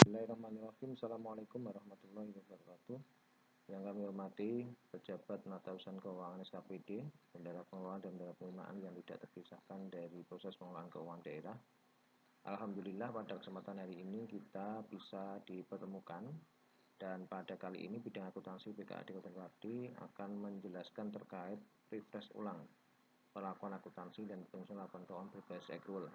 Bismillahirrahmanirrahim. Assalamualaikum warahmatullahi wabarakatuh. Yang kami hormati pejabat penata usaha keuangan SKPD, bendahara pengelolaan dan bendahara penerimaan yang tidak terpisahkan dari proses pengelolaan keuangan daerah. Alhamdulillah pada kesempatan hari ini kita bisa dipertemukan, dan pada kali ini bidang akuntansi BKAD Kota Pati akan menjelaskan terkait refresh ulang perlakuan akuntansi dan penyusunan laporan keuangan berbasis accrual,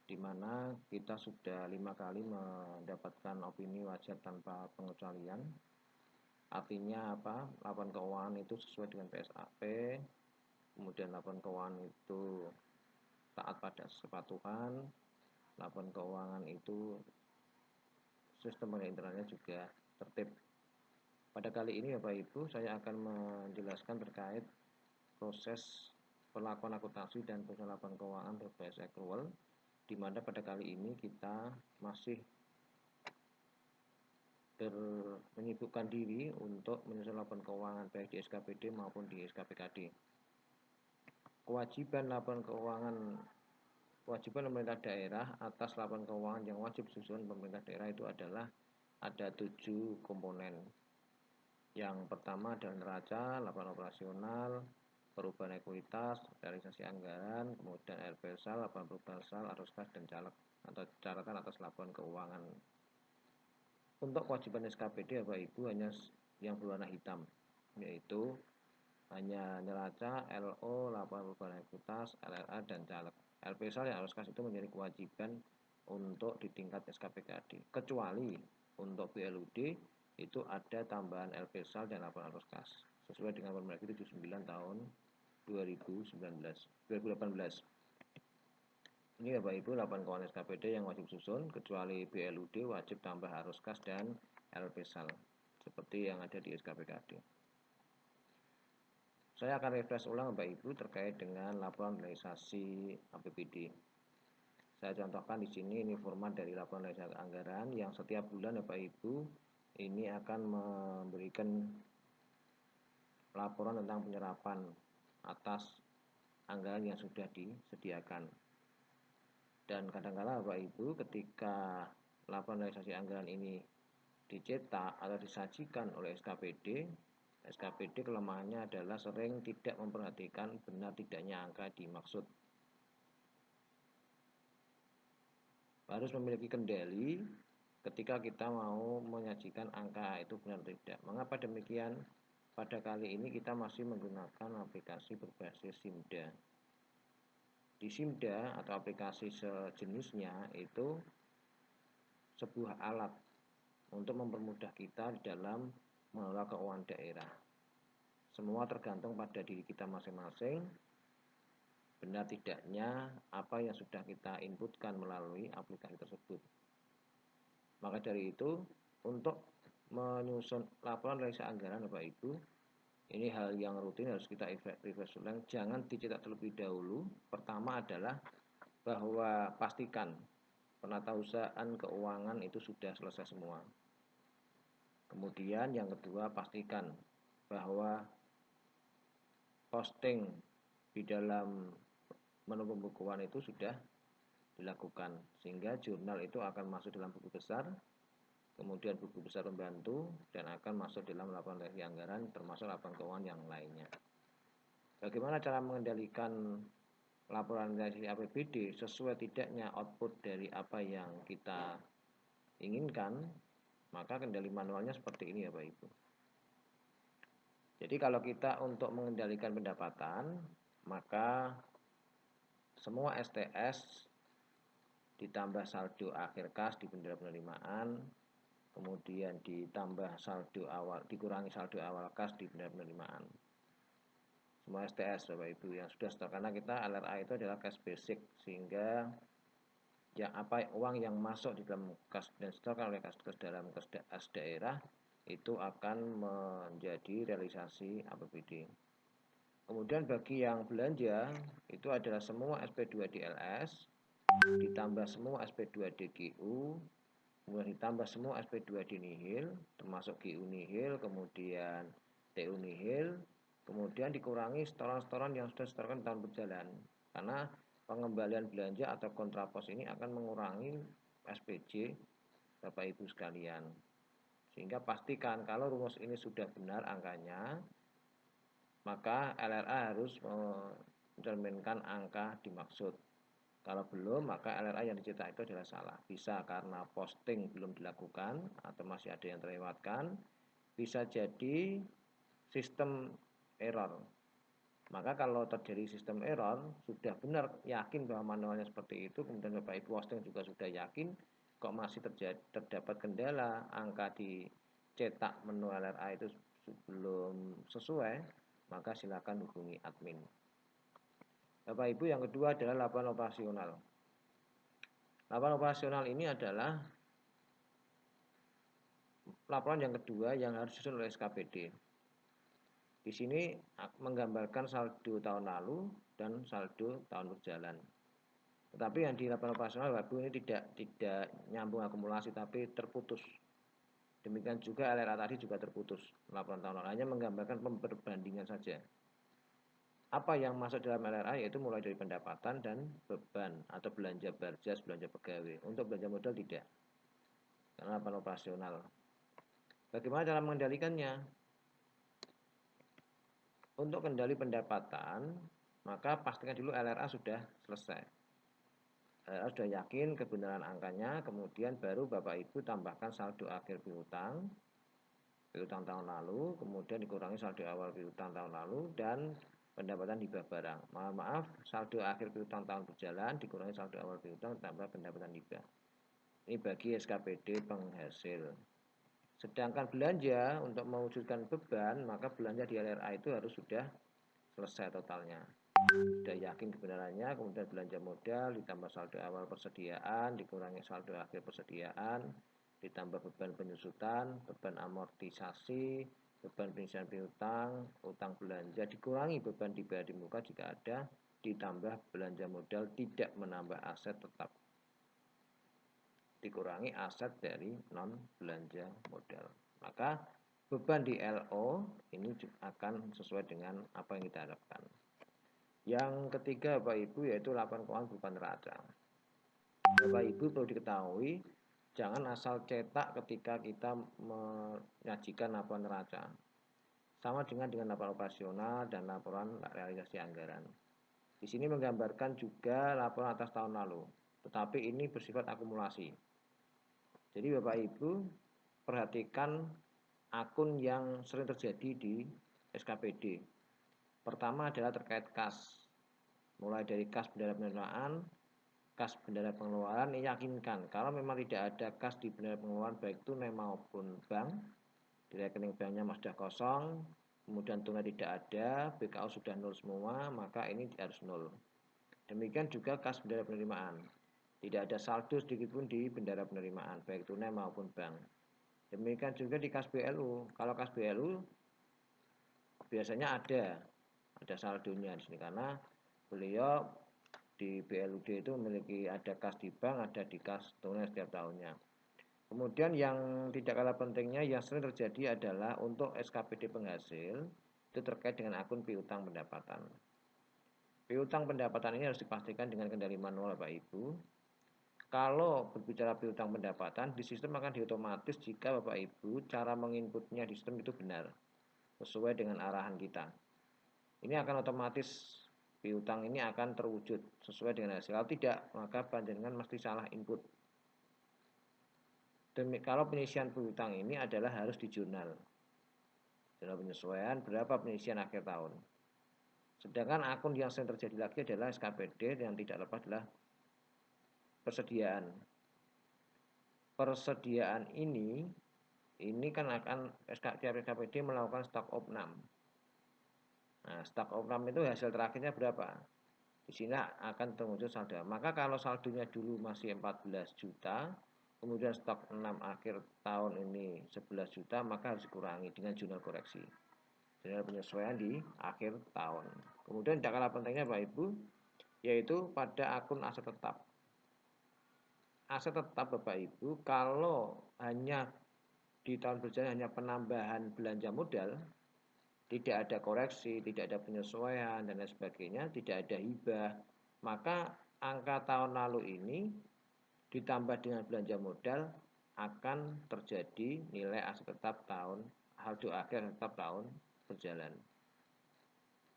di mana kita sudah 5 kali mendapatkan opini wajar tanpa pengecualian. Artinya apa? Laporan keuangan itu sesuai dengan PSAP, kemudian laporan keuangan itu taat pada kepatuhan, laporan keuangan itu sistem internalnya juga tertib. Pada kali ini Bapak Ibu, saya akan menjelaskan terkait proses perlakuan akuntansi dan penyusunan laporan keuangan berbasis accrual, di mana pada kali ini kita masih menyibukkan diri untuk menyusun laporan keuangan baik di SKPD maupun di SKPKD. Kewajiban pemerintah daerah atas laporan keuangan yang wajib disusun pemerintah daerah itu adalah ada 7 komponen. Yang pertama adalah neraca, laporan operasional, perubahan ekuitas, realisasi anggaran, kemudian RPSal, laporan perubahan sal, arus kas, dan caleg atau catatan atas laporan keuangan. Untuk kewajiban SKPD Bapak Ibu hanya yang berwarna hitam, yaitu hanya neraca, LO, laporan perubahan ekuitas, LLA, dan caleg. RPSal yang arus kas itu menjadi kewajiban untuk di tingkat SKPKD, kecuali untuk BLUD itu ada tambahan LPSal dan laporan arus kas sesuai dengan Permendagri 79 tahun 2018. Ini Bapak Ibu laporan keuangan SKPD yang wajib susun, kecuali BLUD wajib tambah arus kas dan LPSal seperti yang ada di SKPKD. Saya akan refresh ulang Bapak Ibu terkait dengan laporan realisasi APBD. Saya contohkan di sini, ini format dari laporan realisasi anggaran yang setiap bulan Bapak Ibu ini akan memberikan laporan tentang penyerapan atas anggaran yang sudah disediakan. Dan kadang-kala Bapak Ibu ketika laporan realisasi anggaran ini dicetak atau disajikan oleh SKPD kelemahannya adalah sering tidak memperhatikan benar tidaknya angka dimaksud. Harus memiliki kendali ketika kita mau menyajikan angka itu benar tidak. Mengapa demikian? Pada kali ini kita masih menggunakan aplikasi berbasis SIMDA. Di SIMDA atau aplikasi sejenisnya itu sebuah alat untuk mempermudah kita di dalam mengelola keuangan daerah. Semua tergantung pada diri kita masing-masing, benar tidaknya apa yang sudah kita inputkan melalui aplikasi tersebut. Maka dari itu, untuk menyusun laporan realisasi anggaran Bapak Ibu, ini hal yang rutin harus kita refresh ulang. Jangan dicetak terlebih dahulu. Pertama adalah bahwa pastikan penatausahaan keuangan itu sudah selesai semua. Kemudian yang kedua, pastikan bahwa posting di dalam menu pembukuan itu sudah dilakukan, sehingga jurnal itu akan masuk dalam buku besar, kemudian buku besar pembantu, dan akan masuk dalam laporan realisasi anggaran termasuk laporan keuangan yang lainnya. Bagaimana cara mengendalikan laporan realisasi APBD sesuai tidaknya output dari apa yang kita inginkan? Maka kendali manualnya seperti ini ya Bapak Ibu. Jadi kalau kita untuk mengendalikan pendapatan, maka semua STS ditambah saldo akhir kas di bendera penerimaan, kemudian ditambah saldo awal, dikurangi saldo awal kas di bendera penerimaan. Semua STS Bapak Ibu yang sudah setor, karena kita LRA itu adalah cash basic, sehingga yang uang yang masuk di dalam kas dan setorkan oleh kas dalam kas daerah itu akan menjadi realisasi APBD. Kemudian bagi yang belanja itu adalah semua SP2DLS ditambah semua SP2DGU, kemudian ditambah semua SP2D nihil termasuk GU nihil, kemudian TU nihil, kemudian dikurangi setoran-setoran yang sudah disetorkan tahun berjalan, karena pengembalian belanja atau kontrapos ini akan mengurangi SPJ Bapak Ibu sekalian. Sehingga pastikan kalau rumus ini sudah benar angkanya, maka LRA harus mencerminkan angka dimaksud. Kalau belum, maka LRA yang dicetak itu adalah salah. Bisa karena posting belum dilakukan atau masih ada yang terlewatkan. Bisa jadi sistem error. Maka kalau terjadi sistem error, sudah benar yakin bahwa manualnya seperti itu, kemudian Bapak Ibu posting juga sudah yakin, kok masih terdapat kendala, angka dicetak menu LRA itu belum sesuai, maka silakan hubungi admin. Bapak Ibu, yang kedua adalah laporan operasional. Laporan operasional ini adalah laporan yang kedua yang harus disusun oleh SKPD. Di sini menggambarkan saldo tahun lalu dan saldo tahun berjalan. Tetapi yang di laporan operasional Bapak Ibu ini tidak nyambung akumulasi tapi terputus. Demikian juga LRA tadi juga terputus. Laporan tahun lalu hanya menggambarkan perbandingan saja. Apa yang masuk dalam LRA yaitu mulai dari pendapatan dan beban atau belanja barjas, belanja pegawai. Untuk belanja modal tidak. Karena laporan operasional. Bagaimana cara mengendalikannya? Untuk kendali pendapatan, maka pastikan dulu LRA sudah selesai. LRA sudah yakin kebenaran angkanya, kemudian baru Bapak Ibu tambahkan saldo akhir piutang tahun lalu, kemudian dikurangi saldo awal piutang tahun lalu, dan pendapatan hibah barang. Maaf, saldo akhir piutang tahun berjalan, dikurangi saldo awal piutang, tambah pendapatan hibah. Ini bagi SKPD penghasil. Sedangkan belanja untuk mewujudkan beban, maka belanja di LRA itu harus sudah selesai totalnya. Sudah yakin kebenarannya, kemudian belanja modal, ditambah saldo awal persediaan, dikurangi saldo akhir persediaan, ditambah beban penyusutan, beban amortisasi, beban pengisian piutang, utang belanja, dikurangi beban dibayar di muka jika ada, ditambah belanja modal tidak menambah aset tetap. Dikurangi aset dari non belanja modal. Maka beban di LO ini akan sesuai dengan apa yang kita harapkan. Yang ketiga Bapak Ibu yaitu laporan keuangan berupa neraca. Bapak Ibu perlu diketahui jangan asal cetak ketika kita menyajikan laporan neraca. Sama dengan laporan operasional dan laporan realisasi anggaran. Di sini menggambarkan juga laporan atas tahun lalu, tetapi ini bersifat akumulasi. Jadi Bapak Ibu perhatikan akun yang sering terjadi di SKPD. Pertama adalah terkait kas. Mulai dari kas bendera penerimaan, kas bendera pengeluaran, yakinkan kalau memang tidak ada kas di bendera pengeluaran baik tunai maupun bank, di rekening banknya sudah kosong, kemudian tunai tidak ada, BKO sudah nol semua, maka ini harus nol. Demikian juga kas bendera penerimaan. Tidak ada saldo sedikitpun di bendera penerimaan, baik tunai maupun bank. Demikian juga di kas BLU. Kalau kas BLU biasanya ada saldonya di sini karena beliau di BLUD itu memiliki ada kas di bank, ada di kas tunai setiap tahunnya. Kemudian yang tidak kalah pentingnya yang sering terjadi adalah untuk SKPD penghasil itu terkait dengan akun piutang pendapatan. Piutang pendapatan ini harus dipastikan dengan kendali manual Bapak Ibu. Kalau berbicara piutang pendapatan, di sistem akan diotomatis jika Bapak Ibu cara menginputnya di sistem itu benar, sesuai dengan arahan kita. Ini akan otomatis piutang ini akan terwujud sesuai dengan hasil. Kalau tidak, maka panjenengan mesti salah input. Kalau penyisian piutang ini adalah harus di jurnal. Jurnal penyesuaian berapa penyisian akhir tahun. Sedangkan akun yang sering terjadi lagi adalah SKPD yang tidak lepas adalah persediaan. Persediaan ini kan akan SKPD melakukan stok opnam. Nah, stok opnam itu hasil terakhirnya berapa? Di sini akan terwujud saldo. Maka kalau saldonya dulu masih 14 juta, kemudian stok 6 akhir tahun ini 11 juta, maka harus dikurangi dengan jurnal koreksi. Jurnal penyesuaian di akhir tahun. Kemudian tidak kalah pentingnya Bapak Ibu, yaitu pada akun aset tetap. Aset tetap Bapak Ibu, kalau hanya di tahun berjalan hanya penambahan belanja modal, tidak ada koreksi, tidak ada penyesuaian dan lain sebagainya, tidak ada hibah, maka angka tahun lalu ini ditambah dengan belanja modal akan terjadi nilai aset tetap tahun saldo akhir tetap tahun berjalan.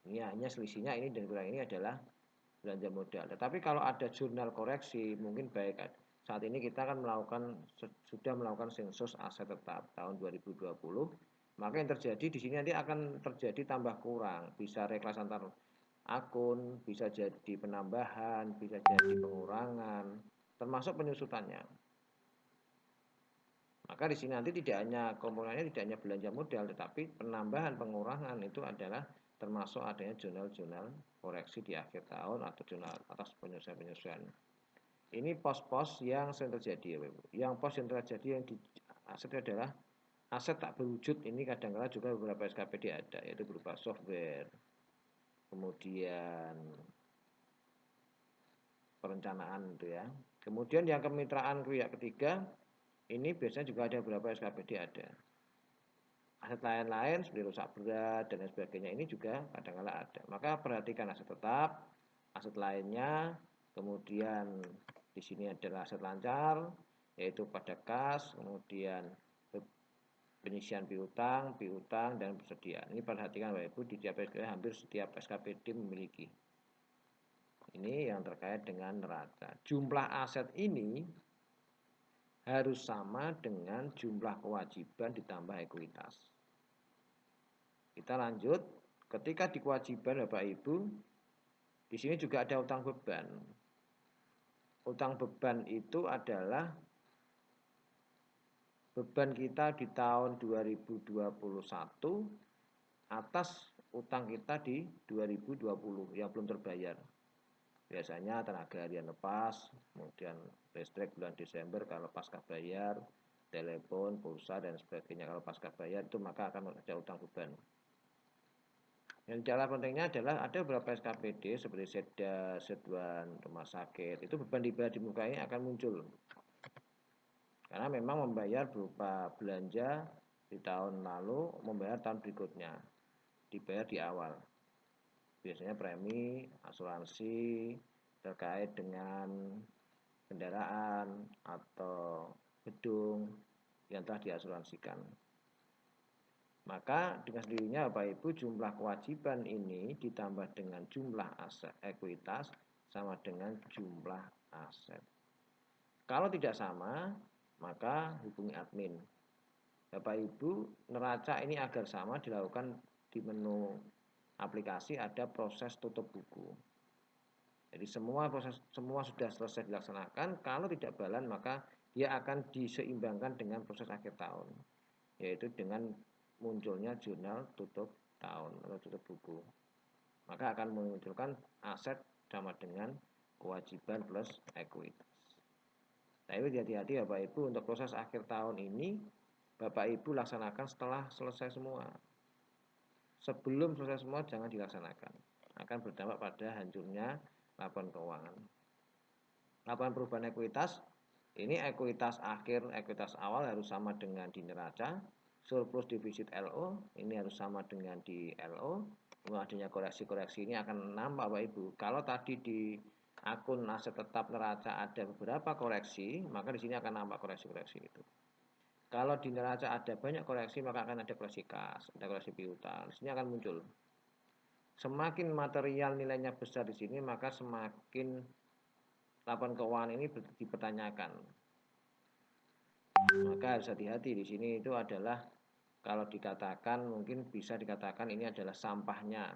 Ini hanya selisihnya ini dan kurang ini adalah belanja modal. Tetapi kalau ada jurnal koreksi mungkin baik. Saat ini kita akan sudah melakukan sensus aset tetap tahun 2020. Maka yang terjadi di sini nanti akan terjadi tambah kurang, bisa reklas antar akun, bisa jadi penambahan, bisa jadi pengurangan, termasuk penyusutannya. Maka di sini nanti tidak hanya komponennya tidak hanya belanja modal, tetapi penambahan pengurangan itu adalah termasuk adanya jurnal-jurnal koreksi di akhir tahun atau jurnal atas penyesuaian-penyesuaian. Ini pos-pos yang sering terjadi, Yang pos yang terjadi yang di aset adalah aset tak berwujud. Ini kadang-kadang juga beberapa SKPD ada, yaitu berupa software, kemudian perencanaan itu ya. Kemudian yang kemitraan pihak ketiga, ini biasanya juga ada beberapa SKPD ada. Aset lain-lain seperti rusak berat dan sebagainya ini juga kadang-kadang ada. Maka perhatikan aset tetap, aset lainnya, kemudian di sini adalah aset lancar, yaitu pada kas, kemudian penyisian piutang, dan persediaan. Ini perhatikan Bapak Ibu, di tiap SKPD hampir setiap SKPD memiliki. Ini yang terkait dengan neraca. Jumlah aset ini harus sama dengan jumlah kewajiban ditambah ekuitas. Kita lanjut, ketika di kewajiban Bapak Ibu, di sini juga ada utang beban. Utang beban itu adalah beban kita di tahun 2021 atas utang kita di 2020 yang belum terbayar. Biasanya tenaga harian lepas, kemudian listrik bulan Desember kalau pasca bayar, telepon, pulsa dan sebagainya kalau pasca bayar itu maka akan ada utang beban. Yang cara pentingnya adalah ada beberapa SKPD seperti Setda, Seduan, rumah sakit, itu beban dibayar di muka ini akan muncul. Karena memang membayar berupa belanja di tahun lalu, membayar tahun berikutnya, dibayar di awal. Biasanya premi, asuransi, terkait dengan kendaraan atau gedung yang telah diasuransikan. Maka dengan sendirinya Bapak Ibu jumlah kewajiban ini ditambah dengan jumlah aset ekuitas sama dengan jumlah aset. Kalau tidak sama, maka hubungi admin. Bapak Ibu, neraca ini agar sama dilakukan di menu aplikasi ada proses tutup buku. Jadi semua sudah selesai dilaksanakan. Kalau tidak balan maka dia akan diseimbangkan dengan proses akhir tahun, yaitu dengan munculnya jurnal tutup tahun atau tutup buku. Maka akan memunculkan aset sama dengan kewajiban plus ekuitas. Tapi hati-hati Bapak Ibu, untuk proses akhir tahun ini Bapak Ibu laksanakan setelah selesai semua. Sebelum selesai semua jangan dilaksanakan. Akan berdampak pada hancurnya laporan keuangan. Laporan perubahan ekuitas, ini ekuitas akhir, ekuitas awal harus sama dengan di neraca. Surplus defisit LO, ini harus sama dengan di LO. Kemudian adanya koreksi-koreksi ini akan nambah Bapak Ibu. Kalau tadi di akun aset tetap neraca ada beberapa koreksi, maka di sini akan nambah koreksi-koreksi itu. Kalau di neraca ada banyak koreksi, maka akan ada koreksi kas, ada koreksi piutang. Di sini akan muncul. Semakin material nilainya besar di sini, maka semakin laporan keuangan ini dipertanyakan. Maka harus hati-hati di sini itu adalah kalau dikatakan mungkin bisa dikatakan ini adalah sampahnya.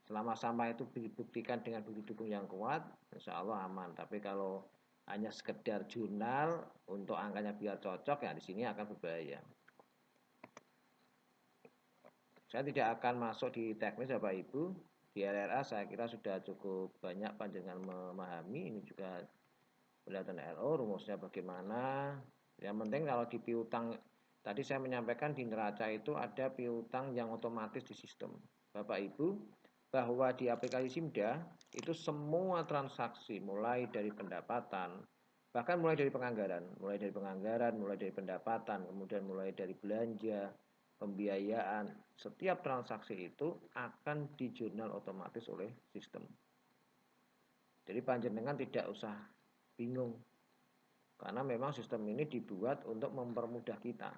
Selama sampah itu dibuktikan dengan bukti dukung yang kuat, insya Allah aman. Tapi kalau hanya sekedar jurnal untuk angkanya biar cocok ya di sini akan berbahaya. Saya tidak akan masuk di teknis Bapak Ibu. Di RRA saya kira sudah cukup banyak panjenengan memahami. Ini juga kelihatan LO rumusnya bagaimana. Yang penting kalau di piutang tadi saya menyampaikan di neraca itu ada piutang yang otomatis di sistem. Bapak Ibu, bahwa di aplikasi Simda itu semua transaksi mulai dari pendapatan, bahkan mulai dari penganggaran, mulai dari pendapatan, kemudian mulai dari belanja, pembiayaan, setiap transaksi itu akan dijurnal otomatis oleh sistem. Jadi panjenengan tidak usah bingung. Karena memang sistem ini dibuat untuk mempermudah kita.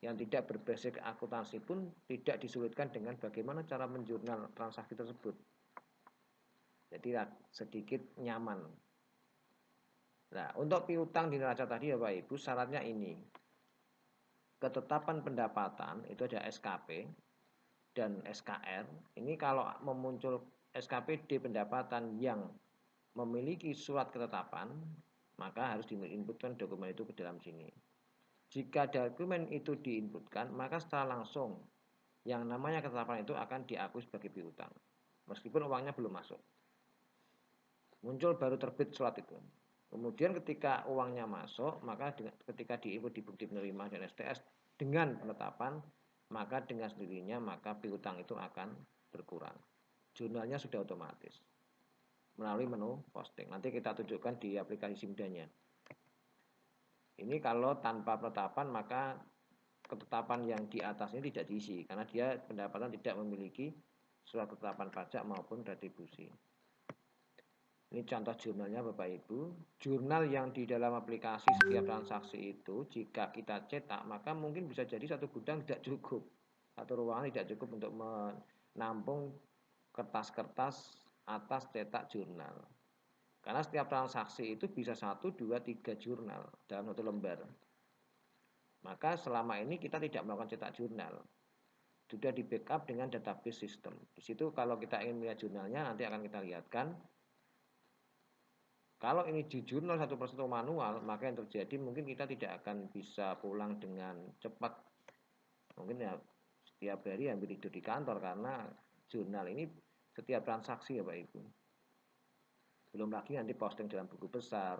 Yang tidak berbasis akuntansi pun tidak disulitkan dengan bagaimana cara menjurnal transaksi tersebut. Jadi sedikit nyaman. Nah, untuk piutang di neraca tadi ya Bapak Ibu, syaratnya ini. Ketetapan pendapatan itu ada SKP dan SKR. Ini kalau memuncul SKPD pendapatan yang memiliki surat ketetapan, maka harus diinputkan dokumen itu ke dalam sini. Jika dokumen itu diinputkan, maka secara langsung yang namanya ketetapan itu akan diakui sebagai piutang, meskipun uangnya belum masuk. Muncul baru terbit surat itu. Kemudian ketika uangnya masuk, maka ketika diinput di bukti penerima dan STS dengan penetapan, maka dengan sendirinya maka piutang itu akan berkurang. Jurnalnya sudah otomatis melalui menu posting. Nanti kita tunjukkan di aplikasi Simdanya. Ini kalau tanpa penetapan maka ketetapan yang di atas ini tidak diisi karena dia pendapatan tidak memiliki surat ketetapan pajak maupun retribusi. Ini contoh jurnalnya Bapak Ibu. Jurnal yang di dalam aplikasi setiap transaksi itu jika kita cetak maka mungkin bisa jadi satu gudang tidak cukup. Satu ruangan tidak cukup untuk menampung kertas-kertas atas cetak jurnal. Karena setiap transaksi itu bisa 1, 2, 3 jurnal dalam satu lembar. Maka selama ini kita tidak melakukan cetak jurnal. Sudah di backup dengan database system. Di situ kalau kita ingin melihat jurnalnya nanti akan kita lihatkan. Kalau ini di jurnal satu persatu manual, maka yang terjadi mungkin kita tidak akan bisa pulang dengan cepat. Mungkin ya setiap hari hampir tidur di kantor karena jurnal ini setiap transaksi ya Pak Ibu. Belum lagi nanti posting dalam buku besar,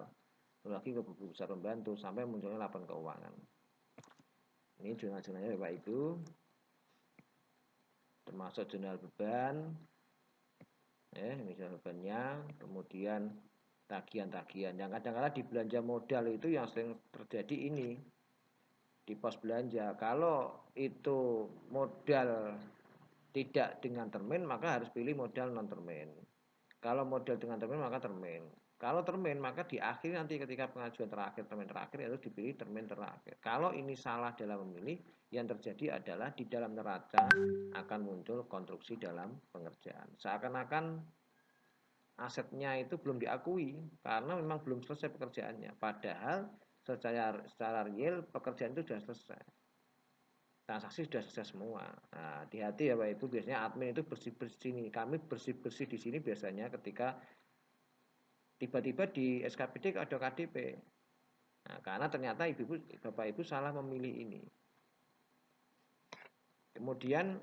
belum lagi ke buku besar pembantu sampai munculnya laporan keuangan. Ini jurnal-jurnalnya Bapak Ibu, termasuk jurnal beban, ini jurnal bebannya, kemudian tagihan-tagihan. Yang kadang-kadang di belanja modal itu yang sering terjadi ini di pos belanja. Kalau itu modal tidak dengan termin maka harus pilih modal non termin. Kalau modal dengan termin maka termin. Kalau termin maka di akhir nanti ketika pengajuan terakhir termin terakhir harus dipilih termin terakhir. Kalau ini salah dalam memilih, yang terjadi adalah di dalam neraca akan muncul konstruksi dalam pengerjaan. Seakan-akan asetnya itu belum diakui karena memang belum selesai pekerjaannya. Padahal secara real pekerjaan itu sudah selesai. Transaksi sudah selesai semua. Nah, hati-hati ya Pak Ibu, biasanya admin itu bersih-bersih ini. Kami bersih-bersih di sini biasanya ketika tiba-tiba di SKPD ada KDP. Nah, karena ternyata Bapak Ibu salah memilih ini. Kemudian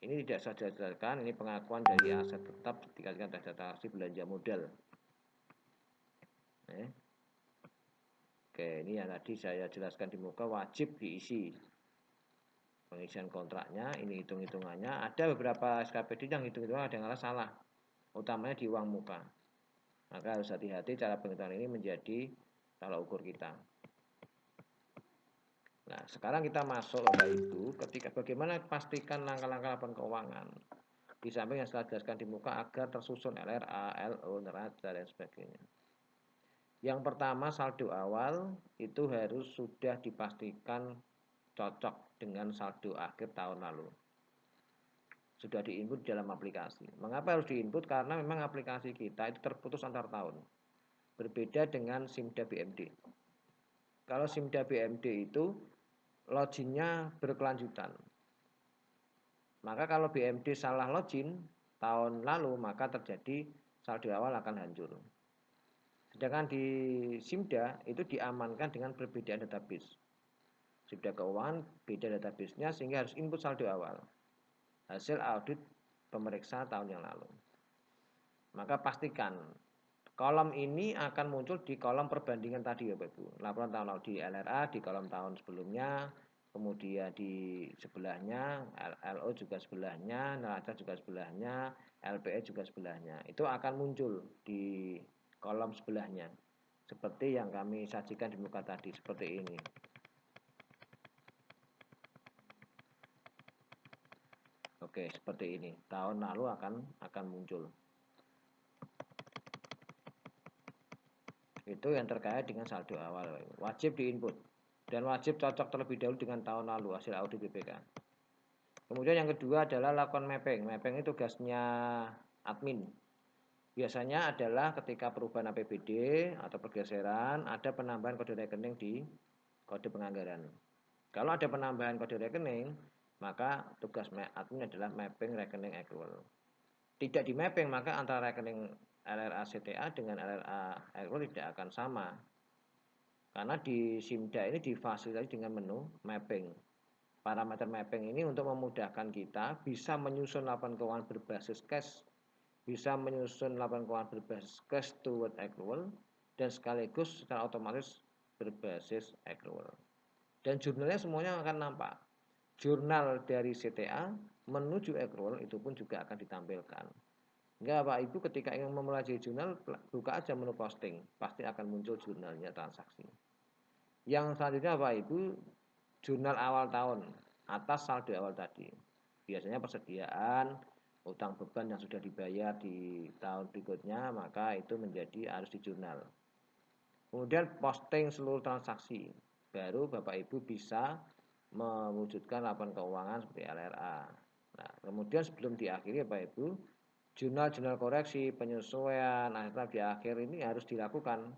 ini tidak saya jelaskan, ini pengakuan dari aset tetap dikasihkan transaksi belanja modal. Oke, ini yang tadi saya jelaskan di muka wajib diisi. Pengisian kontraknya, ini hitung-hitungannya. Ada beberapa SKPD yang hitung-hitungan ada yang salah, utamanya di uang muka. Maka harus hati-hati cara penghitungan ini menjadi tolak ukur kita. Nah, sekarang kita masuk Bapak Ibu, ketika bagaimana pastikan langkah-langkah laporan keuangan. Di samping yang setelah dijelaskan di muka agar tersusun LRA, LO, neraca, dan sebagainya. Yang pertama saldo awal itu harus sudah dipastikan cocok dengan saldo akhir tahun lalu. Sudah diinput dalam aplikasi. Mengapa harus diinput? Karena memang aplikasi kita itu terputus antar tahun. Berbeda dengan Simda BMD. Kalau Simda BMD itu loginnya berkelanjutan. Maka kalau BMD salah login tahun lalu maka terjadi saldo awal akan hancur. Sedangkan di Simda itu diamankan dengan perbedaan database. Simda keuangan beda databasenya sehingga harus input saldo awal. Hasil audit pemeriksa tahun yang lalu. Maka pastikan kolom ini akan muncul di kolom perbandingan tadi ya Bapak Ibu. Laporan tahun lalu di LRA di kolom tahun sebelumnya, kemudian di sebelahnya LO juga sebelahnya, neraca juga sebelahnya, LPE juga sebelahnya. Itu akan muncul di kolom sebelahnya. Seperti yang kami sajikan di muka tadi, seperti ini. Oke, seperti ini. Tahun lalu akan muncul. Itu yang terkait dengan saldo awal. Wajib diinput dan wajib cocok terlebih dahulu dengan tahun lalu hasil audit BPK. Kemudian yang kedua adalah lakukan mapping. Mapping itu tugasnya admin. Biasanya adalah ketika perubahan APBD atau pergeseran, ada penambahan kode rekening di kode penganggaran. Kalau ada penambahan kode rekening, maka tugas admin adalah mapping rekening accrual. Tidak di mapping, maka antara rekening LRA CTA dengan LRA accrual tidak akan sama. Karena di SIMDA ini difasilitasi dengan menu mapping. Parameter mapping ini untuk memudahkan kita bisa menyusun laporan keuangan berbasis cash, bisa menyusun laporan keuangan berbasis cash toward accrual, dan sekaligus secara otomatis berbasis accrual. Dan jurnalnya semuanya akan nampak. Jurnal dari CTA menuju accrual itu pun juga akan ditampilkan. Enggak Pak Ibu ketika ingin memulai jurnal, buka aja menu posting, pasti akan muncul jurnalnya transaksi. Yang selanjutnya Pak Ibu, jurnal awal tahun atas saldo awal tadi. Biasanya persediaan utang beban yang sudah dibayar di tahun berikutnya, maka itu menjadi harus di jurnal. Kemudian posting seluruh transaksi. Baru Bapak Ibu bisa mewujudkan laporan keuangan seperti LRA. Nah, kemudian sebelum diakhiri Bapak Ibu, jurnal-jurnal koreksi, penyesuaian aset di akhir ini harus dilakukan.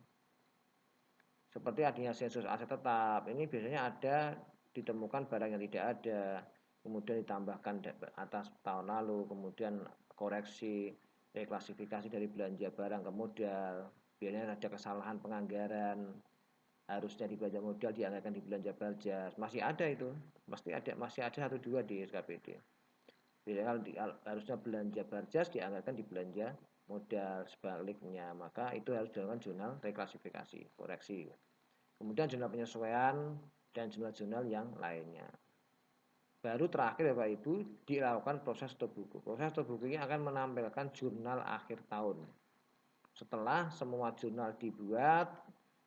Seperti adanya sensus aset tetap, ini biasanya ada ditemukan barang yang tidak ada, kemudian ditambahkan atas tahun lalu, kemudian koreksi, reklasifikasi dari belanja barang ke modal, biasanya ada kesalahan penganggaran, harusnya di belanja modal dianggarkan di belanja barjas, masih ada itu, masih ada 1-2 di SKPD. Biasanya harusnya belanja barjas dianggarkan di belanja modal, sebaliknya, maka itu harus dilakukan jurnal reklasifikasi, koreksi. Kemudian jurnal penyesuaian dan jurnal-jurnal yang lainnya. Baru terakhir Bapak Ibu dilakukan proses stop buku. Proses stop buku ini akan menampilkan jurnal akhir tahun. Setelah semua jurnal dibuat,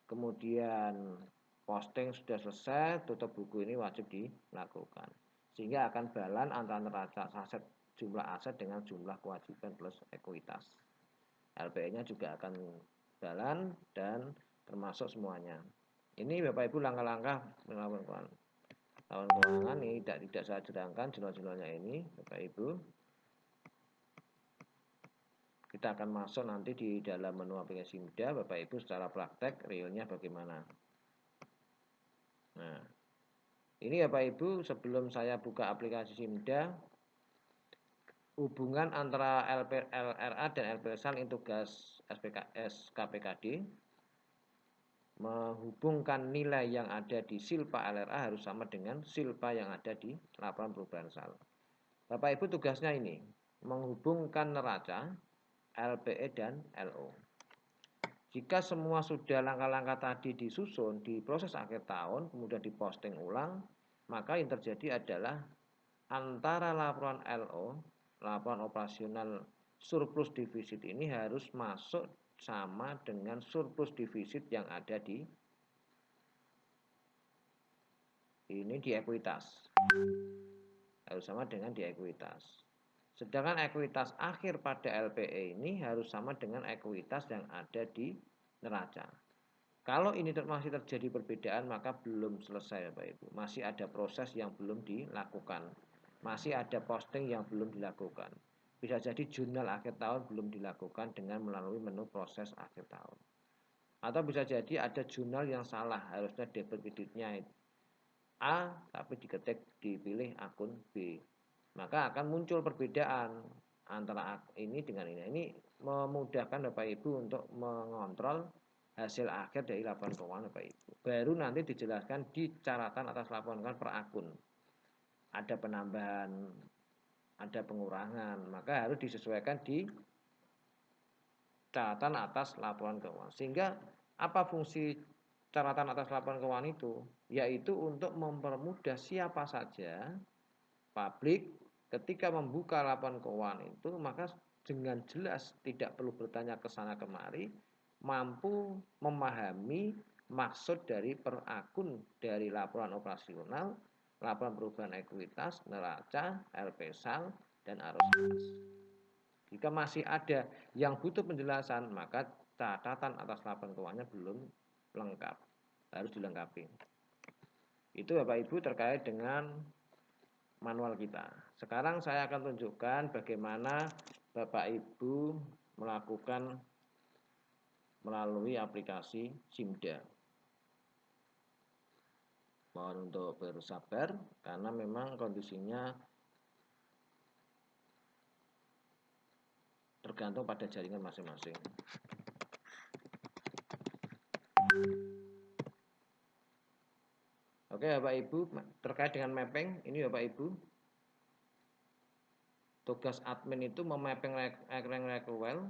kemudian posting sudah selesai, tutup buku ini wajib dilakukan. Sehingga akan balan antara neraca aset, jumlah aset dengan jumlah kewajiban plus ekuitas. LPE-nya juga akan jalan dan termasuk semuanya. Ini Bapak Ibu langkah-langkah melakukan laporan keuangan ini tidak saya jerangkan jurnal-jurnalnya ini Bapak Ibu. Kita akan masuk nanti di dalam menu aplikasi SIMDA Bapak Ibu secara praktek realnya bagaimana. Nah, ini Bapak Ibu sebelum saya buka aplikasi SIMDA, hubungan antara LRA dan LPSAL itu tugas SKPKD. Menghubungkan nilai yang ada di silpa LRA harus sama dengan silpa yang ada di laporan perubahan SAL. Bapak Ibu tugasnya ini, menghubungkan neraca, LPE dan LO. Jika semua sudah langkah-langkah tadi disusun di proses akhir tahun, kemudian diposting ulang, maka yang terjadi adalah antara laporan LO, laporan operasional surplus defisit ini harus masuk sama dengan surplus defisit yang ada di ekuitas. Harus sama dengan di ekuitas. Sedangkan ekuitas akhir pada LPE ini harus sama dengan ekuitas yang ada di neraca. Kalau ini masih terjadi perbedaan maka belum selesai Bapak Ibu. Masih ada proses yang belum dilakukan. Masih ada posting yang belum dilakukan. Bisa jadi jurnal akhir tahun belum dilakukan dengan melalui menu proses akhir tahun. Atau bisa jadi ada jurnal yang salah, harusnya debit kreditnya A tapi dipilih akun B. Maka akan muncul perbedaan antara ini dengan ini. Ini memudahkan Bapak Ibu untuk mengontrol hasil akhir dari laporan keuangan Bapak Ibu. Baru nanti dijelaskan di catatan atas laporan keuangan per akun. Ada penambahan, ada pengurangan, maka harus disesuaikan di catatan atas laporan keuangan. Sehingga apa fungsi catatan atas laporan keuangan itu? Yaitu untuk mempermudah siapa saja publik ketika membuka laporan keuangan itu, maka dengan jelas tidak perlu bertanya ke sana kemari, mampu memahami maksud dari per akun dari laporan operasional, laporan perubahan ekuitas, neraca, LPSAL, dan arus kas. Jika masih ada yang butuh penjelasan, maka catatan atas laporan keuangannya belum lengkap, harus dilengkapi. Itu Bapak Ibu terkait dengan manual kita. Sekarang saya akan tunjukkan bagaimana Bapak Ibu melakukan melalui aplikasi Simda. Mohon untuk bersabar karena memang kondisinya tergantung pada jaringan masing-masing. Oke Bapak Ibu, terkait dengan mapping, ini Bapak Ibu, tugas admin itu memapping rekening rekrewel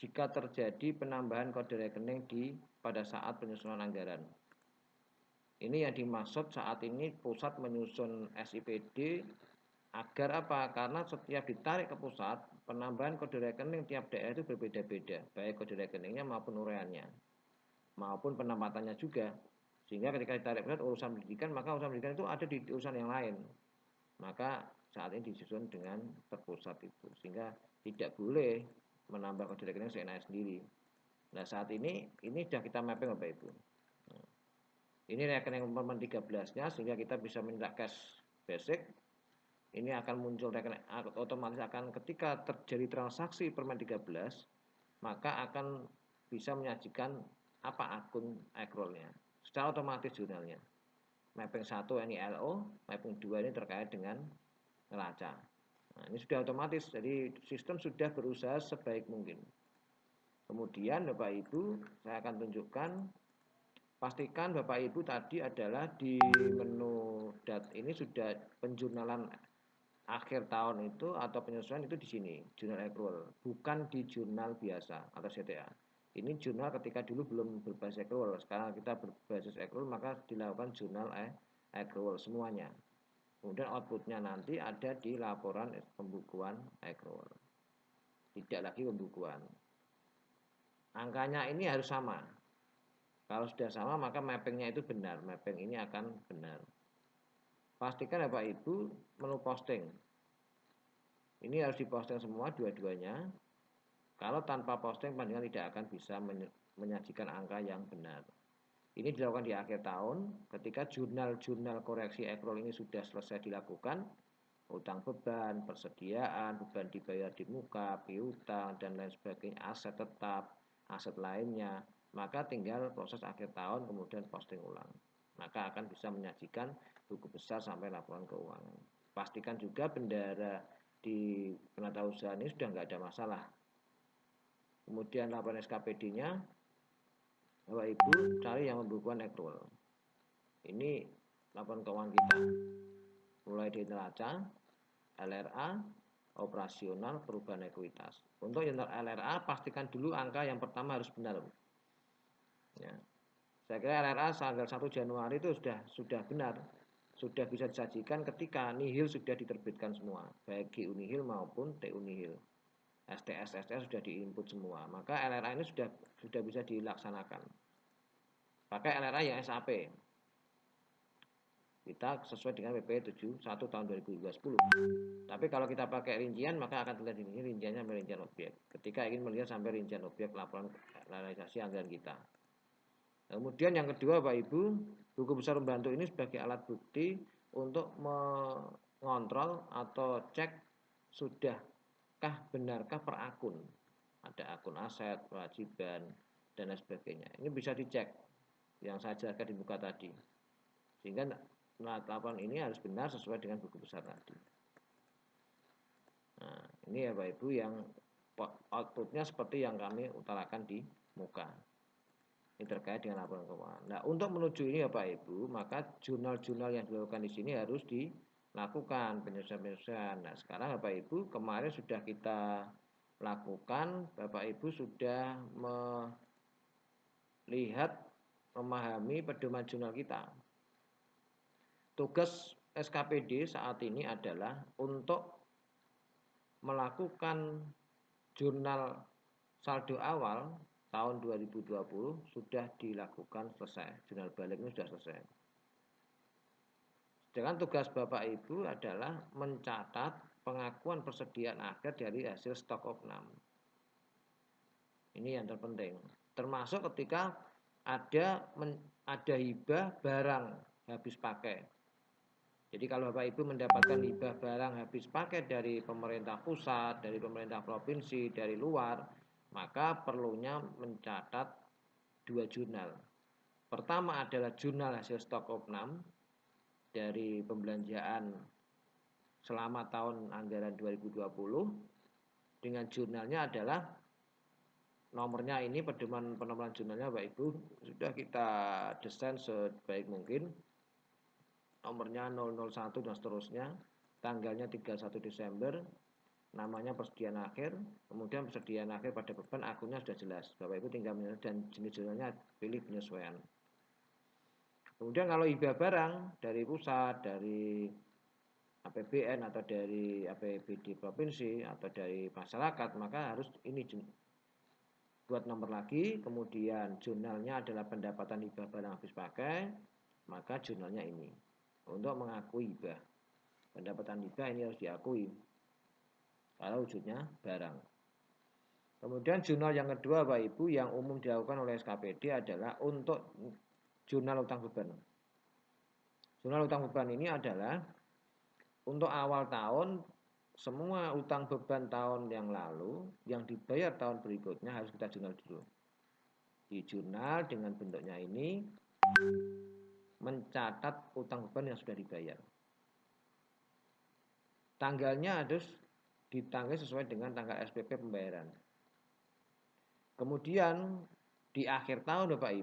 jika terjadi penambahan kode rekening pada saat penyusunan anggaran. Ini yang dimaksud saat ini pusat menyusun SIPD agar apa? Karena setiap ditarik ke pusat, penambahan kode rekening tiap daerah itu berbeda-beda, baik kode rekeningnya maupun ureannya, maupun penempatannya juga. Sehingga ketika ditarik pusat urusan pendidikan, maka urusan pendidikan itu ada di urusan yang lain. Maka saat ini disusun dengan terpusat itu, sehingga tidak boleh menambah kode rekening seenaknya sendiri. Nah saat ini sudah kita mapping Bapak Ibu. Ini rekening nomor 13-nya sehingga kita bisa minta cash basic. Ini akan muncul rekening otomatis akan ketika terjadi transaksi Permen 13, maka akan bisa menyajikan apa akun accrual-nya. Secara otomatis jurnalnya. Mapping 1 ini LO, mapping 2 ini terkait dengan neraca. Nah, ini sudah otomatis, jadi sistem sudah berusaha sebaik mungkin. Kemudian Bapak Ibu, saya akan tunjukkan. Pastikan Bapak Ibu tadi adalah di menu ini sudah penjurnalan akhir tahun itu atau penyesuaian itu di sini, jurnal accrual, bukan di jurnal biasa atau CTA. Ini jurnal ketika dulu belum berbasis accrual, sekarang kita berbasis accrual maka dilakukan jurnal accrual semuanya. Kemudian outputnya nanti ada di laporan pembukuan accrual. Tidak lagi pembukuan. Angkanya ini harus sama. Kalau sudah sama maka mappingnya itu benar, mapping ini akan benar. Pastikan Bapak Ibu menu posting. Ini harus diposting semua dua-duanya. Kalau tanpa posting panjenengan tidak akan bisa menyajikan angka yang benar. Ini dilakukan di akhir tahun ketika jurnal-jurnal koreksi accrual ini sudah selesai dilakukan. Utang beban, persediaan, beban dibayar di muka, piutang dan lain sebagainya, aset tetap, aset lainnya. Maka tinggal proses akhir tahun kemudian posting ulang. Maka akan bisa menyajikan buku besar sampai laporan keuangan. Pastikan juga bendahara di penatausahaan ini sudah nggak ada masalah. Kemudian laporan SKPD-nya, Bapak Ibu cari yang pembukuan accrual. Ini laporan keuangan kita. Mulai dari neraca, LRA, operasional, perubahan ekuitas. Untuk yang LRA pastikan dulu angka yang pertama harus benar. Ya. Saya kira LRA tanggal 1 Januari itu sudah benar, sudah bisa disajikan ketika nihil sudah diterbitkan semua, baik GU nihil maupun TU nihil. STS sudah diinput semua, maka LRA ini sudah bisa dilaksanakan. Pakai LRA yang SAP. Kita sesuai dengan PP 71 tahun 2020. Tapi kalau kita pakai rincian maka akan terlihat ini rinciannya sampai rincian objek. Ketika ingin melihat sampai rincian objek laporan realisasi anggaran kita. Kemudian yang kedua Bapak Ibu, buku besar pembantu ini sebagai alat bukti untuk mengontrol atau cek sudahkah benarkah per akun. Ada akun aset, kewajiban, dan lain sebagainya. Ini bisa dicek yang saya jelaskan di muka tadi. Sehingga laporan ini harus benar sesuai dengan buku besar tadi. Nah, ini ya Bapak Ibu yang outputnya seperti yang kami utarakan di muka. Ini terkait dengan laporan keuangan. Nah, untuk menuju ini Bapak Ibu, maka jurnal-jurnal yang dilakukan di sini harus dilakukan penyesuaian-penyesuaian. Nah, sekarang Bapak Ibu kemarin sudah kita lakukan, Bapak Ibu sudah melihat, memahami pedoman jurnal kita. Tugas SKPD saat ini adalah untuk melakukan jurnal saldo awal tahun 2020 sudah dilakukan selesai. Jurnal balik ini sudah selesai. Sedangkan tugas Bapak Ibu adalah mencatat pengakuan persediaan akhir dari hasil stok opnam. Ini yang terpenting. Termasuk ketika ada hibah barang habis pakai. Jadi kalau Bapak Ibu mendapatkan hibah barang habis pakai dari pemerintah pusat, dari pemerintah provinsi, dari luar, maka perlunya mencatat 2 jurnal. Pertama adalah jurnal hasil stok opnam dari pembelanjaan selama tahun anggaran 2020, dengan jurnalnya adalah nomornya ini, pedoman penomoran jurnalnya Bapak Ibu sudah kita desain sebaik mungkin. Nomornya 001 dan seterusnya, tanggalnya 31 Desember, namanya persediaan akhir, kemudian persediaan akhir pada beban, akunnya sudah jelas. Bapak Ibu tinggal menyesuaikan dan jenis jurnalnya pilih penyesuaian. Kemudian kalau hibah barang dari pusat, dari APBN atau dari APBD provinsi atau dari masyarakat, maka harus ini buat nomor lagi, kemudian jurnalnya adalah pendapatan hibah barang habis pakai, maka jurnalnya ini untuk mengakui hibah. Pendapatan hibah ini harus diakui kalau wujudnya barang. Kemudian jurnal yang kedua Bapak Ibu yang umum dilakukan oleh SKPD adalah untuk jurnal utang beban. Jurnal utang beban ini adalah untuk awal tahun, semua utang beban tahun yang lalu yang dibayar tahun berikutnya harus kita jurnal dulu. Di jurnal dengan bentuknya ini mencatat utang beban yang sudah dibayar. Tanggalnya harus ditanggal sesuai dengan tanggal SPP pembayaran. Kemudian di akhir tahun Bapak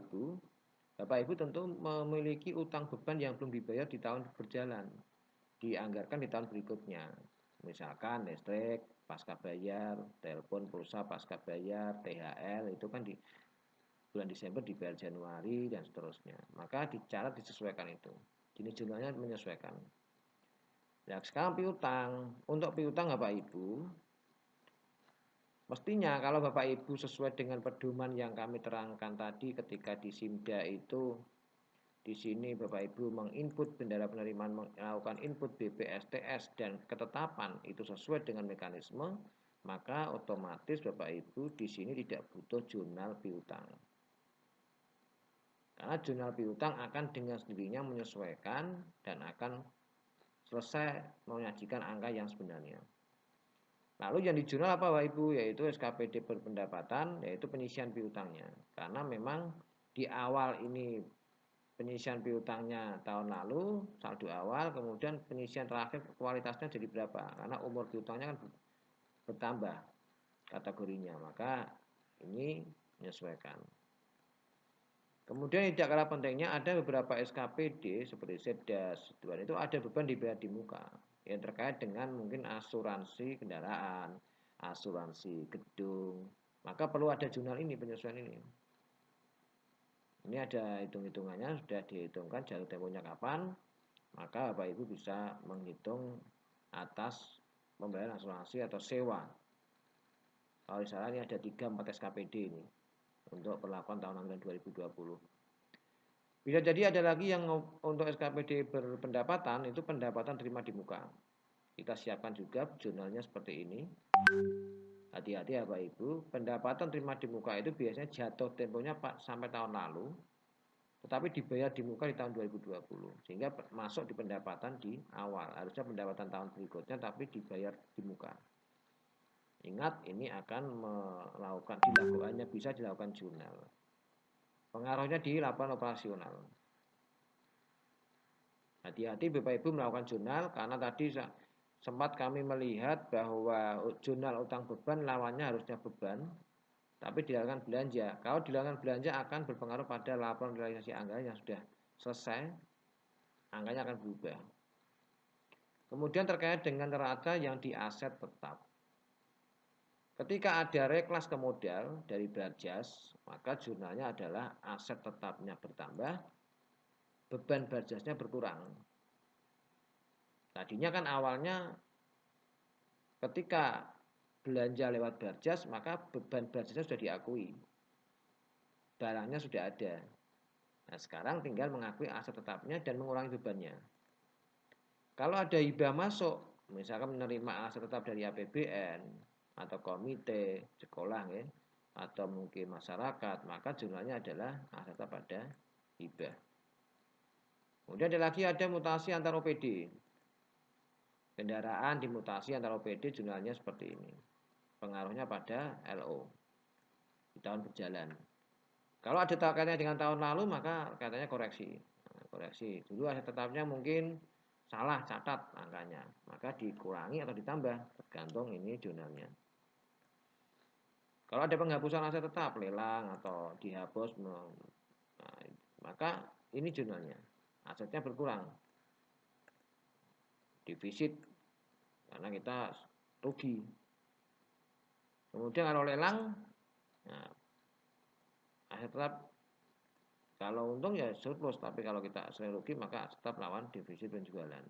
Ibu tentu memiliki utang beban yang belum dibayar di tahun berjalan, dianggarkan di tahun berikutnya. Misalkan listrik pasca bayar, telepon pulsa pasca bayar, THL itu kan di bulan Desember dibayar Januari dan seterusnya. Maka dicatat disesuaikan itu. Jenis jurnalnya menyesuaikan. Nah, sekarang piutang. Untuk piutang Bapak Ibu, mestinya kalau Bapak Ibu sesuai dengan pedoman yang kami terangkan tadi ketika di SIMDA itu, di sini Bapak Ibu menginput bendera penerimaan, melakukan input BPSTS dan ketetapan itu sesuai dengan mekanisme, maka otomatis Bapak Ibu di sini tidak butuh jurnal piutang. Karena jurnal piutang akan dengan sendirinya menyesuaikan dan akan selesai menyajikan angka yang sebenarnya. Lalu yang di jurnal apa Bapak Ibu? Yaitu SKPD berpendapatan, yaitu penyisian piutangnya. Karena memang di awal ini penyisian piutangnya tahun lalu, saldo awal, kemudian penyisian terakhir kualitasnya jadi berapa? Karena umur piutangnya kan bertambah kategorinya, maka ini menyesuaikan. Kemudian tidak kalah pentingnya ada beberapa SKPD seperti Setdas, itu ada beban dibayar di muka yang terkait dengan mungkin asuransi kendaraan, asuransi gedung, maka perlu ada jurnal ini, penyesuaian ini. Ini ada hitung-hitungannya, sudah dihitungkan jatuh temponya kapan, maka Bapak Ibu bisa menghitung atas pembayaran asuransi atau sewa. Kalau misalnya ini ada 3-4 SKPD ini untuk perlakuan tahun anggaran 2020. Bisa jadi ada lagi yang untuk SKPD berpendapatan itu pendapatan terima di muka. Kita siapkan juga jurnalnya seperti ini. Hati-hati ya Bapak Ibu, pendapatan terima di muka itu biasanya jatuh temponya sampai tahun lalu, tetapi dibayar di muka di tahun 2020, sehingga masuk di pendapatan di awal. Harusnya pendapatan tahun berikutnya tapi dibayar di muka. Ingat, ini akan dilakukannya bisa dilakukan jurnal. Pengaruhnya di laporan operasional. Hati-hati Bapak Ibu melakukan jurnal, karena tadi sempat kami melihat bahwa jurnal utang beban lawannya harusnya beban, tapi dilakukan belanja. Kalau dilakukan belanja akan berpengaruh pada laporan realisasi anggaran yang sudah selesai, angkanya akan berubah. Kemudian terkait dengan neraca yang di aset tetap. Ketika ada reklas ke modal dari Barjas, maka jurnalnya adalah aset tetapnya bertambah, beban Barjasnya berkurang. Tadinya kan awalnya ketika belanja lewat Barjas, maka beban Barjasnya sudah diakui. Barangnya sudah ada. Nah, sekarang tinggal mengakui aset tetapnya dan mengurangi bebannya. Kalau ada hibah masuk, misalkan menerima aset tetap dari APBN atau komite sekolah ya, atau mungkin masyarakat, maka jurnalnya adalah aset tetap pada hibah. Kemudian ada mutasi antar OPD. Kendaraan dimutasi antar OPD jurnalnya seperti ini. Pengaruhnya pada LO di tahun berjalan. Kalau ada kaitannya dengan tahun lalu, maka kaitannya koreksi. Koreksi. Dulu aset tetapnya mungkin salah catat angkanya, maka dikurangi atau ditambah, tergantung ini jurnalnya. Kalau ada penghapusan aset tetap, lelang atau dihapus, maka ini jurnalnya, asetnya berkurang, defisit, karena kita rugi. Kemudian kalau lelang, nah, aset tetap kalau untung ya surplus, tapi kalau kita sering rugi maka tetap lawan defisit penjualan.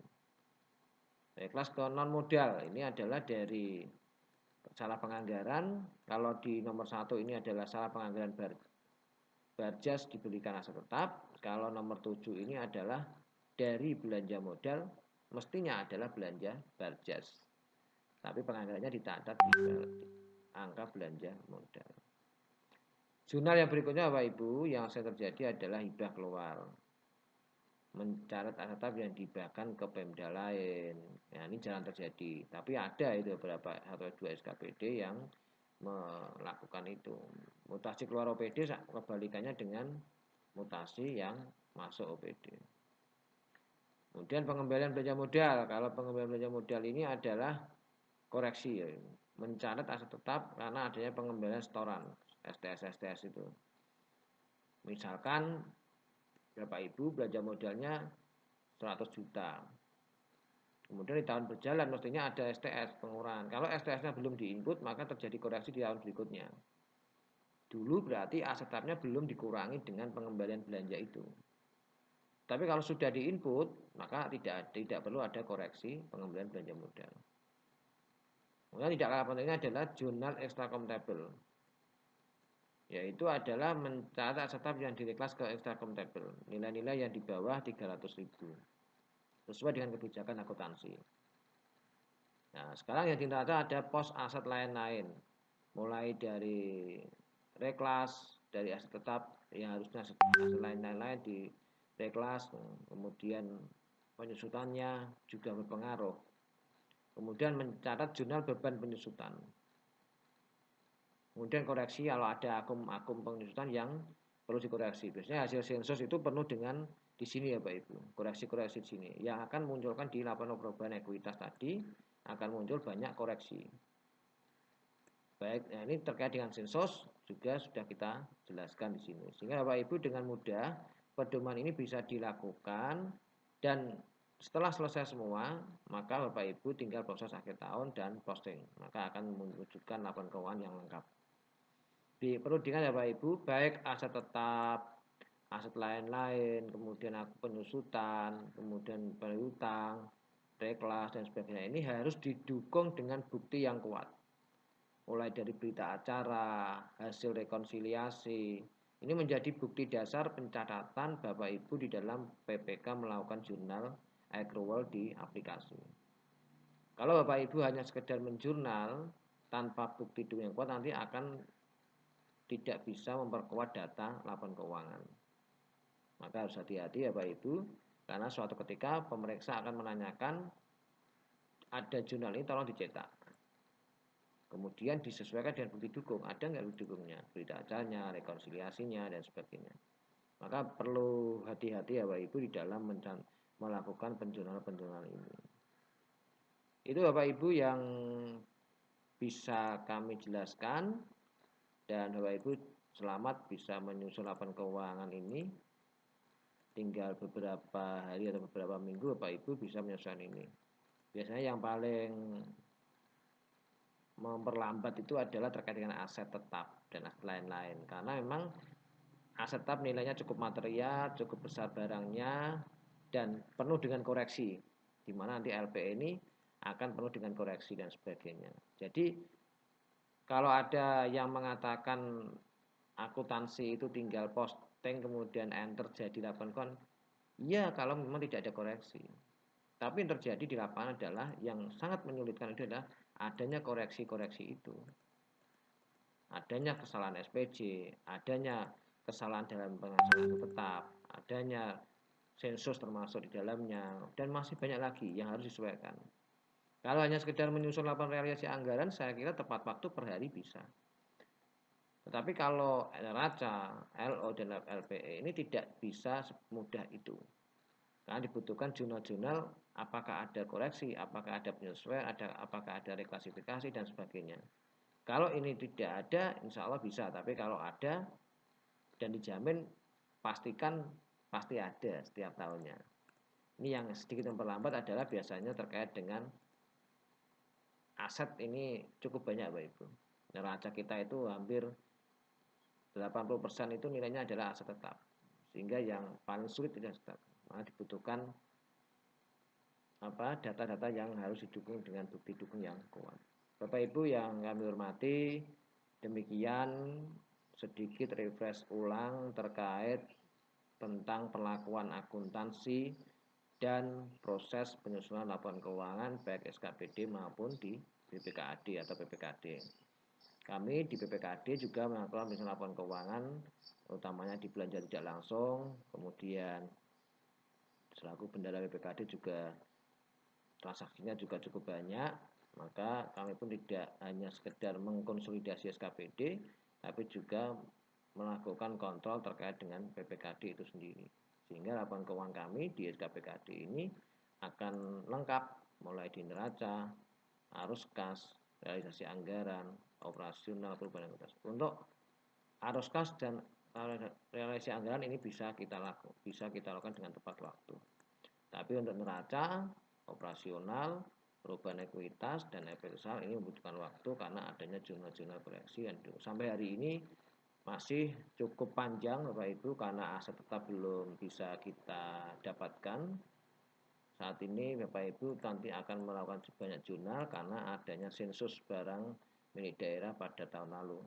Kelas ke non modal ini adalah dari salah penganggaran. Kalau di nomor 1 ini adalah salah penganggaran barjas dibelikan aset tetap. Kalau nomor 7 ini adalah dari belanja modal, mestinya adalah belanja barjas, tapi penganggarannya dicatat di angka belanja modal. Jurnal yang berikutnya Bapak Ibu yang sering terjadi adalah hibah keluar, mencatat aset tetap yang dihibahkan ke Pemda lain. Nah, ini jarang terjadi, tapi ada itu beberapa atau 2 SKPD yang melakukan itu. Mutasi keluar OPD kebalikannya dengan mutasi yang masuk OPD. Kemudian pengembalian belanja modal. Kalau pengembalian belanja modal ini adalah koreksi, ya. Mencatat aset tetap karena adanya pengembalian setoran STS itu. Misalkan Bapak Ibu belanja modalnya 100 juta. Kemudian di tahun berjalan mestinya ada STS pengurangan. Kalau STS-nya belum diinput, maka terjadi koreksi di tahun berikutnya. Dulu berarti aset tetapnya belum dikurangi dengan pengembalian belanja itu. Tapi kalau sudah diinput, maka tidak perlu ada koreksi pengembalian belanja modal. Kemudian tidak kalah pentingnya adalah jurnal extra commutable, yaitu adalah mencatat aset tetap yang direklas ke extra commutable, nilai-nilai yang di bawah 300.000 sesuai dengan kebijakan akuntansi. Nah, sekarang yang ditata ada pos aset lain-lain, mulai dari reklas, dari aset tetap yang harusnya aset lain-lain di reklas, kemudian penyusutannya juga berpengaruh. Kemudian mencatat jurnal beban penyusutan. Kemudian koreksi kalau ada akum penyusutan yang perlu dikoreksi. Biasanya hasil sensus itu penuh dengan di sini ya Pak Ibu. Koreksi-koreksi di sini yang akan munculkan di laporan perubahan ekuitas tadi akan muncul banyak koreksi. Baik, nah ini terkait dengan sensus juga sudah kita jelaskan di sini. Sehingga Bapak Ibu dengan mudah pedoman ini bisa dilakukan dan setelah selesai semua, maka Bapak Ibu tinggal proses akhir tahun dan posting. Maka akan mewujudkan laporan keuangan yang lengkap. Perlu diingat ya Bapak Ibu, baik aset tetap, aset lain-lain, kemudian penyusutan, kemudian piutang, reklas dan sebagainya ini harus didukung dengan bukti yang kuat. Mulai dari berita acara, hasil rekonsiliasi, ini menjadi bukti dasar pencatatan Bapak Ibu di dalam PPK melakukan jurnal accrual di aplikasi. Kalau Bapak Ibu hanya sekedar menjurnal tanpa bukti yang kuat, nanti akan tidak bisa memperkuat data laporan keuangan. Maka harus hati-hati ya Bapak Ibu, karena suatu ketika pemeriksa akan menanyakan ada jurnal ini tolong dicetak. Kemudian disesuaikan dengan bukti dukung, ada nggak bukti dukungnya, berita acaranya, rekonsiliasinya dan sebagainya. Maka perlu hati-hati ya Bapak Ibu di dalam melakukan penjurnalan ini. Itu Bapak Ibu yang bisa kami jelaskan, dan Bapak Ibu selamat bisa menyusun laporan keuangan ini. Tinggal beberapa hari atau beberapa minggu Bapak Ibu bisa menyelesaikan ini. Biasanya yang paling memperlambat itu adalah terkait dengan aset tetap dan aset lain-lain, karena memang aset tetap nilainya cukup material, cukup besar barangnya, dan penuh dengan koreksi, di mana nanti LP ini akan penuh dengan koreksi dan sebagainya. Jadi kalau ada yang mengatakan akuntansi itu tinggal posting kemudian enter jadi laporan, iya kalau memang tidak ada koreksi. Tapi yang terjadi di lapangan adalah yang sangat menyulitkan itu adalah adanya koreksi-koreksi itu. adanya kesalahan SPJ, adanya kesalahan dalam penghasilan tetap, adanya sensus termasuk di dalamnya, dan masih banyak lagi yang harus disesuaikan. Kalau hanya sekedar menyusun laporan realisasi anggaran, saya kira tepat waktu per hari bisa. Tetapi kalau neraca, LO, dan LPE ini tidak bisa semudah itu. Karena dibutuhkan jurnal-jurnal apakah ada koreksi, apakah ada penyesuaian, apakah ada reklasifikasi, dan sebagainya. Kalau ini tidak ada, insya Allah bisa. Tapi kalau ada dan dijamin, pastikan pasti ada setiap tahunnya. Ini yang sedikit memperlambat adalah biasanya terkait dengan aset ini cukup banyak Bapak Ibu. Neraca kita itu hampir 80% itu nilainya adalah aset tetap. Sehingga yang paling sulit tidak tetap. Maka dibutuhkan data-data yang harus didukung dengan bukti dukung yang kuat. Bapak Ibu yang kami hormati, demikian sedikit refresh ulang terkait tentang perlakuan akuntansi dan proses penyusunan laporan keuangan baik SKPD maupun di BPKAD atau PPKD. Kami di PPKD juga melakukan penyusunan laporan keuangan utamanya di belanja tidak langsung, kemudian selaku bendahara PPKD juga transaksinya juga cukup banyak, maka kami pun tidak hanya sekedar mengkonsolidasi SKPD, tapi juga melakukan kontrol terkait dengan PPKD itu sendiri. Sehingga laporan keuangan kami di SKPKD ini akan lengkap, mulai di neraca, arus kas, realisasi anggaran, operasional, perubahan kualitas. Untuk arus kas dan realisasi anggaran ini bisa kita lakukan dengan tepat waktu. Tapi untuk neraca, operasional, perubahan ekuitas, dan efek sosial ini membutuhkan waktu karena adanya jurnal-jurnal koreksi. Dan sampai hari ini masih cukup panjang Bapak Ibu karena aset tetap belum bisa kita dapatkan. Saat ini Bapak Ibu nanti akan melakukan banyak jurnal karena adanya sensus barang milik daerah pada tahun lalu.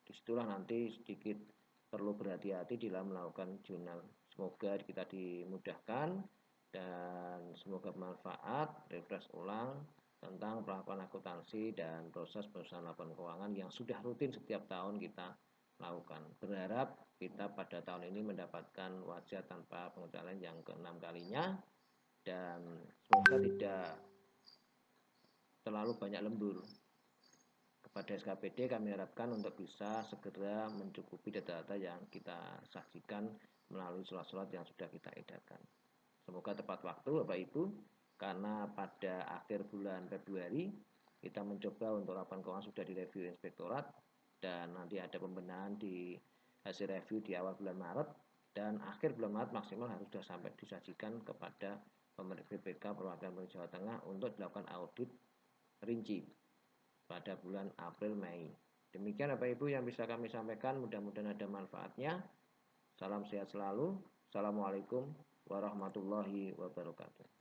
Disitulah nanti sedikit perlu berhati-hati dalam melakukan jurnal. Semoga kita dimudahkan dan semoga bermanfaat. Refresh ulang tentang perlakuan akuntansi dan proses penyusunan laporan keuangan yang sudah rutin setiap tahun kita lakukan. Berharap kita pada tahun ini mendapatkan wajah tanpa pengecualian yang ke-6 kalinya dan semoga tidak terlalu banyak lembur. Kepada SKPD kami harapkan untuk bisa segera mencukupi data-data yang kita sajikan melalui surat-surat yang sudah kita edarkan. Semoga tepat waktu Bapak Ibu, karena pada akhir bulan Februari kita mencoba untuk laporan keuangan sudah direview inspektorat dan nanti ada pembenahan di hasil review di awal bulan Maret dan akhir bulan Maret maksimal harus sudah sampai disajikan kepada pemerintah BPK perwakilan Jawa Tengah untuk dilakukan audit rinci pada bulan April Mei. Demikian Bapak Ibu yang bisa kami sampaikan, mudah-mudahan ada manfaatnya. Salam sehat selalu. Assalamualaikum warahmatullahi wabarakatuh.